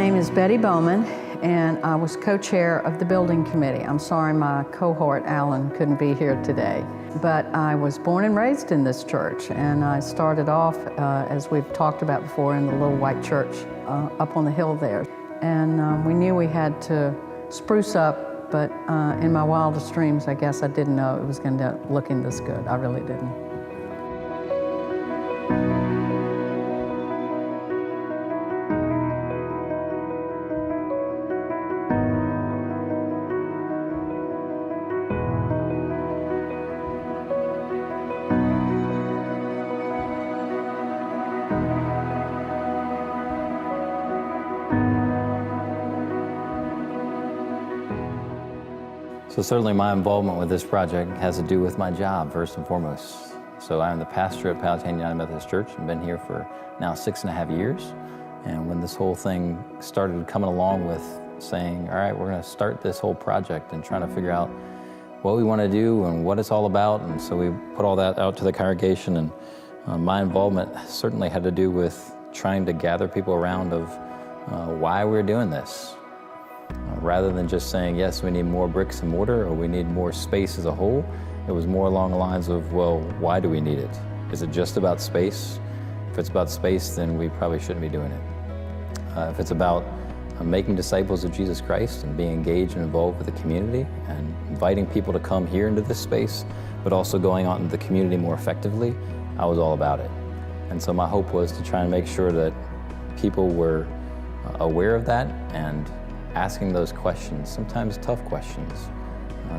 name is Betty Bowman, and I was co-chair of the building committee. I'm sorry my cohort, Alan, couldn't be here today. But I was born and raised in this church, and I started off, as we've talked about before, in the little white church up on the hill there. And we knew we had to spruce up, but in my wildest dreams, I guess I didn't know it was going to looking this good. I really didn't. So certainly my involvement with this project has to do with my job, first and foremost. So I'm the pastor at Powhatan Methodist Church and been here for now 6.5 years. And when this whole thing started coming along with saying, all right, we're going to start this whole project and trying to figure out what we want to do and what it's all about. And so we put all that out to the congregation, and my involvement certainly had to do with trying to gather people around of why we're doing this. Rather than just saying, yes, we need more bricks and mortar or we need more space as a whole, it was more along the lines of, well, why do we need it? Is it just about space? If it's about space, then we probably shouldn't be doing it. If it's about making disciples of Jesus Christ and being engaged and involved with the community and inviting people to come here into this space, but also going out into the community more effectively, I was all about it. And so my hope was to try and make sure that people were aware of that and asking those questions, sometimes tough questions,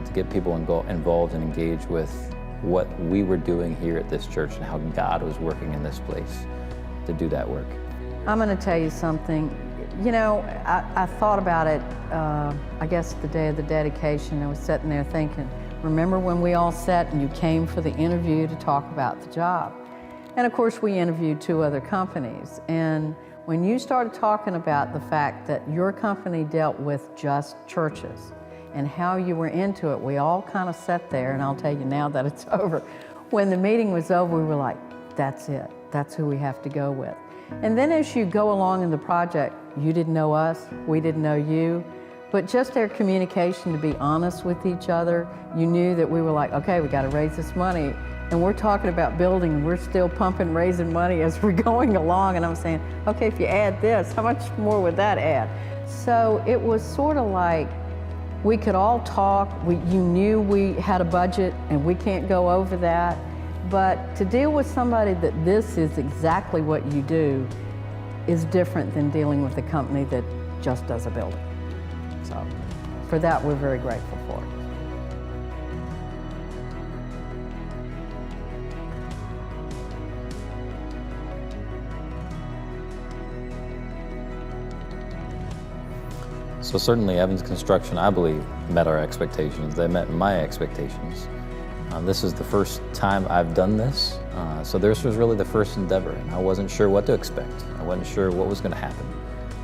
to get people involved and engaged with what we were doing here at this church and how God was working in this place to do that work. I'm going to tell you something. You know, I thought about it, I guess the day of the dedication. I was sitting there thinking, remember when we all sat and you came for the interview to talk about the job? And of course we interviewed 2 other companies. And when you started talking about the fact that your company dealt with just churches and how you were into it, we all kind of sat there, and I'll tell you now that it's over. When the meeting was over, we were like, that's it. That's who we have to go with. And then as you go along in the project, you didn't know us, we didn't know you, but just our communication, to be honest with each other, you knew that we were like, okay, we got to raise this money. And we're talking about building, and we're still pumping, raising money as we're going along. And I'm saying, okay, if you add this, how much more would that add? So it was sort of like we could all talk. You knew we had a budget, and we can't go over that. But to deal with somebody that this is exactly what you do is different than dealing with a company that just does a building. So for that, we're very grateful for it. So certainly Evans Construction, I believe, met our expectations. They met my expectations. This is the first time I've done this, so this was really the first endeavor, and I wasn't sure what to expect. I wasn't sure what was going to happen.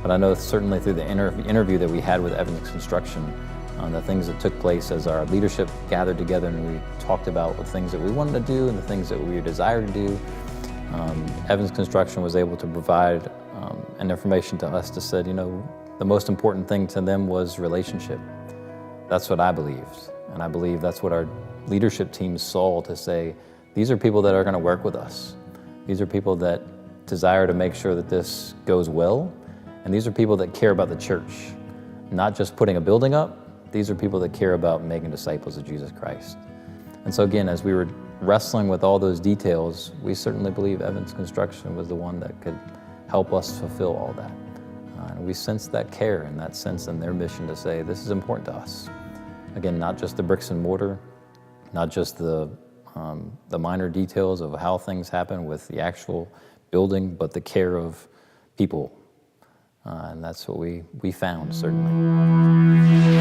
But I know certainly through the interview that we had with Evans Construction, the things that took place as our leadership gathered together and we talked about the things that we wanted to do and the things that we desired to do, Evans Construction was able to provide an information to us that said, you know, the most important thing to them was relationship. That's what I believed. And I believe that's what our leadership team saw, to say, these are people that are going to work with us. These are people that desire to make sure that this goes well. And these are people that care about the church. Not just putting a building up, these are people that care about making disciples of Jesus Christ. And so again, as we were wrestling with all those details, we certainly believe Evans Construction was the one that could help us fulfill all that. And we sensed that care and that sense in their mission to say, this is important to us. Again, not just the bricks and mortar, not just the minor details of how things happen with the actual building, but the care of people. And that's what we found, certainly.